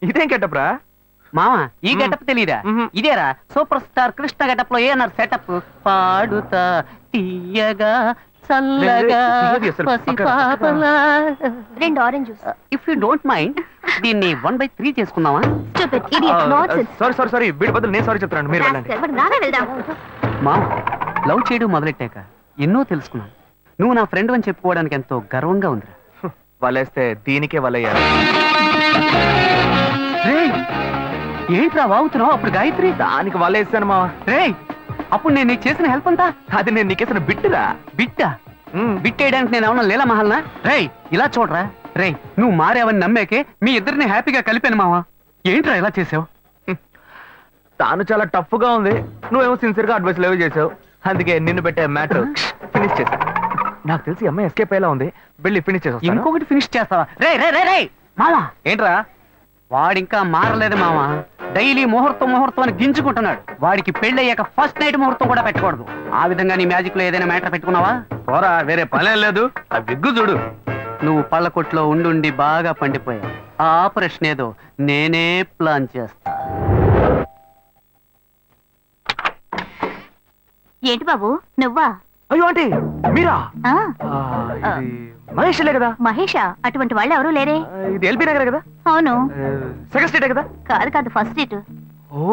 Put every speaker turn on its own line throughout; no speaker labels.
ఇదేం గెటప్రా?
మావా ఈ గెటప్ తెలీదా? ఇదేరా సూపర్ స్టార్ కృష్ణ గెటప్ లో ఏనారు సెటప్. పాడుతా తీయగా చల్లగా పసిపాపలా.
2 orange juice.
If you don't mind దీన్ని 1/3 చేసుకుందామా?
Stupid idiot nonsense.
సారీ వీడి బదులు నేను సారీ చెప్తాను, మీరు వెళ్ళండి.
నానే వెళ్దాం.
మావా లవ్ చేయడం మొదలెట్టాక ఎన్నో తెలుసుకున్నాను. నువ్వు నా ఫ్రెండ్ అని చెప్పుకోవడానికి ఎంతో గర్వంగా ఉంది.
వలేస్తే దీనికే వలయ్యారు.
ఏంట్రా వాగుతున్నావు? అప్పుడు గాయత్రి
దానికి వలేసాను మా.
అప్పుడు నేను నీకు చేసిన హెల్ప్ అంతా
అది నేను నీకేసిన బిట్టురా.
బిట్టా? బిట్టేయడానికి నేను ఏమన్నా లీలా మహల్నా? ఇలా చూడరా నువ్వు మారావని నమ్మేకే మీ ఇద్దరిని హ్యాపీగా కలిపాను మావా. ఏంట్రా ఇలా చేసావు?
తాను చాలా టఫ్ గా ఉంది, నువ్వేమో సిన్సియర్ గా అడ్వైస్ లేవు చేసావు. అందుకే నిన్ను పెట్టే మ్యాటర్ ఫినిష్ చేశా. నాకు తెలిసి అమ్మాయి ఎస్కేప్ అయ్యేలా ఉంది, వెళ్ళి ఫినిష్ చేసా.
ఇంకొకటి ఫినిష్ చేస్తావా? రే మావా ఏంట్రా? వాడింకా మారలేదు మావా. డైలీ ముహూర్తం అని గింజుకుంటున్నాడు. వాడికి పెళ్ళయ్యాక ఫస్ట్ నైట్ ముహూర్తం కూడా పెట్టకూడదు. ఆ విధంగా నీ మ్యాజిక్ లో ఏదైనా మ్యాటర్ పెట్టుకున్నావా?
పోరా, వేరే పనే లేదు. ఆ విగ్గు చూడు.
నువ్వు పళ్ళ కొట్లో ఉండి బాగా పండిపోయావు. ఆ ఆపరేషన్ ఏదో నేనే ప్లాన్ చేస్తా.
ఏంటి బాబు నువ్వా?
అయ్యో ఆంటీ మీరా? మహేష్లే కదా?
మహేషా? అటువంటి వాళ్ళు ఎవరూ లేరే.
ఇది ఎల్బీ నగర్ కదా?
అవును.
సెకండ్ స్ట్రీట్ కదా?
కాదు ఫస్ట్ స్ట్రీట్.
ఓ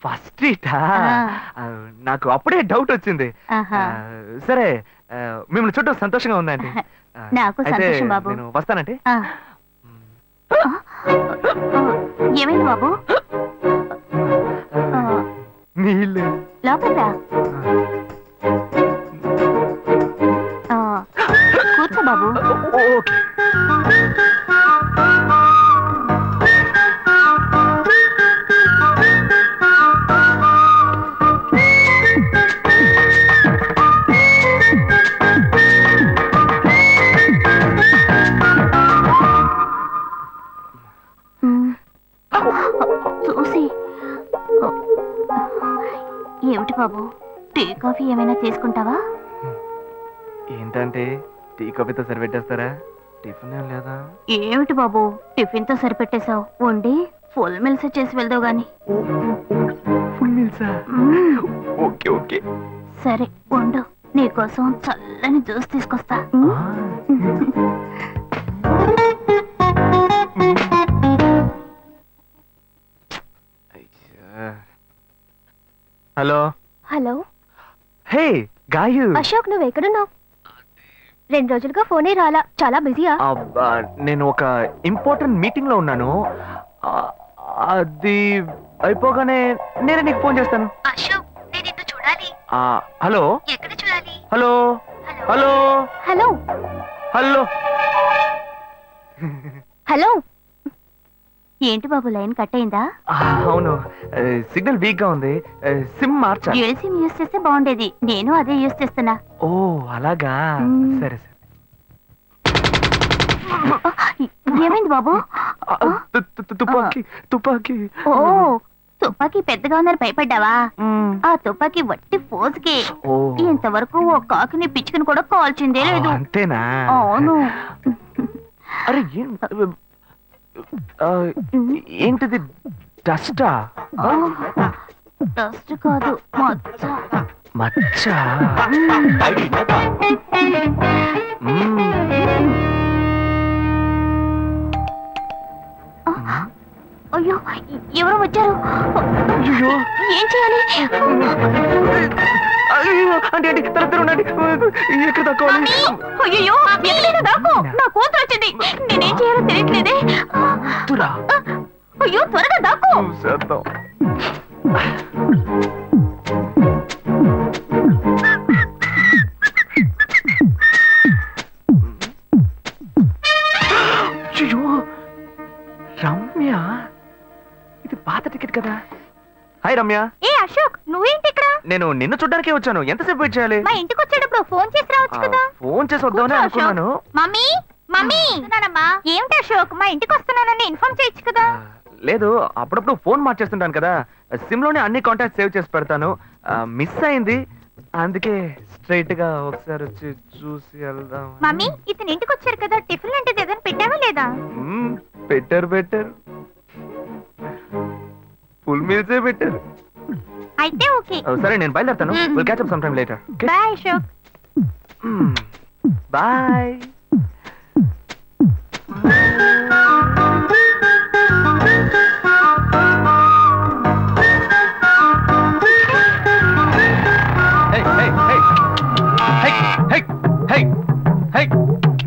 ఫస్ట్ స్ట్రీటా? నాకు అప్పుడే డౌట్ వచ్చింది. సరే మిమ్మల్ని చుట్టూ సంతోషంగా ఉందండి.
నాకు సంతోషం బాబు.
నేను వస్తానంటే.
ఏమైంది బాబు?
నీళ్ళు
లోపల కూర్చో బాబు.
ఓకే.
చూసి ఏమిటి బాబు, టీ కాఫీ ఏమైనా తీసుకుంటావా?
ఏంటంటే టీ కాఫీతో సరిపెట్టేస్తారా? టిఫిన్ ఏం లేదా?
ఏమిటి బాబు టిఫిన్ తో సరిపెట్టేశావు? వండి ఫుల్ మిల్స్ చేసి వెళ్దావు గాని.
ఫుల్ మిల్సా? ఓకే ఓకే
సరే వండు, నీకోసం చల్లని జ్యూస్ తీసుకొస్తా.
హలో.
హలో.
హే గాయు.
అశోక్ నువ్వు ఎక్కడున్నావు? 2 రోజులుగా ఫోనే రాలా, చాలా బిజీయా?
నేను ఒక ఇంపార్టెంట్ మీటింగ్ లో ఉన్నాను. అది అయిపోగానే నేనే నీకు ఫోన్ చేస్తాను.
అశోక్ నేను నిన్ను చూడాలి.
హలో.
ఎక్కడ చూడాలి?
Hello hello
hello
hello
hello. ఏంటి బాబు లైన్ కట్ అయిందా?
అవును, సిగ్నల్ వీక్ గా ఉంది. సిమ్ మార్చా.
డ్యూయల్ సిమ్ యూస్ చేస్తే బాగుండేది, నేను అదే యూస్ చేస్తున్నా.
ఓ అలాగా, సరే సరే.
ఏమైంది బాబు?
తుపాకీ తుపాకీ.
ఓ తుపాకీ పెద్దగా ఉందని భయపడ్డావా? ఆ తుపాకీ వట్టి ఫోజుకే. ఇంతవరకు ఓ కాకిని పిచ్చుకుని కూడా కాల్చిందే లేదు.
అంతేనా?
అవును.
అరే ఏంటిది? డస్టా?
డస్ట్ కాదు, మచ్చ.
మచ్చ?
అయ్యో ఎవరో వచ్చారు. ఏం చేయాలి?
అంటే ఎక్కడ తక్కువాలి?
అయ్యో ఎక్కడైనా దాకో, నా కూతురు వచ్చింది, నేనేం చేయాలో తెలియట్లేదే. అయ్యో త్వరగా దాకో.
రమ్య, ఇది పాత టికెట్ కదా? హాయ్ రమ్య.
ఏ అశోక్ నువ్వేంటి ఇక్కడ?
నేను నిన్ను చూడ్డానికే వచ్చాను. ఎంతసేపు వెయిట్ చేయాలి?
మా ఇంటికి వచ్చేటప్పుడు ఫోన్ చేసి రావచ్చు కదా.
ఫోన్ చేసి వద్దామని అనుకున్నాను.
మమ్మీ మమ్మీ ఏమిటి అశోక్ మా ఇంటికి వస్తున్నానని ఇన్ఫార్మ్ చేయొచ్చు కదా.
లేదు, అప్పుడప్పుడు ఫోన్ మార్చేస్తుంటాను కదా, సిమ్ లోనే అన్ని కాంటాక్ట్ సేవ్ చేసి పెడతాను. మిస్ అయింది, అందుకే స్ట్రైట్ గా ఒకసారి వచ్చి చూసి వెళ్దాం.
మమ్మీ ఇతను ఇంటికి వచ్చారు కదా, టిఫిన్ లాంటిది ఏదైనా పెట్టావా లేదా?
Better better. ఫుల్ మీల్సే పెట్టారు.
అయితే ఓకే.
సరే నేను బయలుదేరుతాను. Will catch up some time later.
Bye Ashok.
Bye.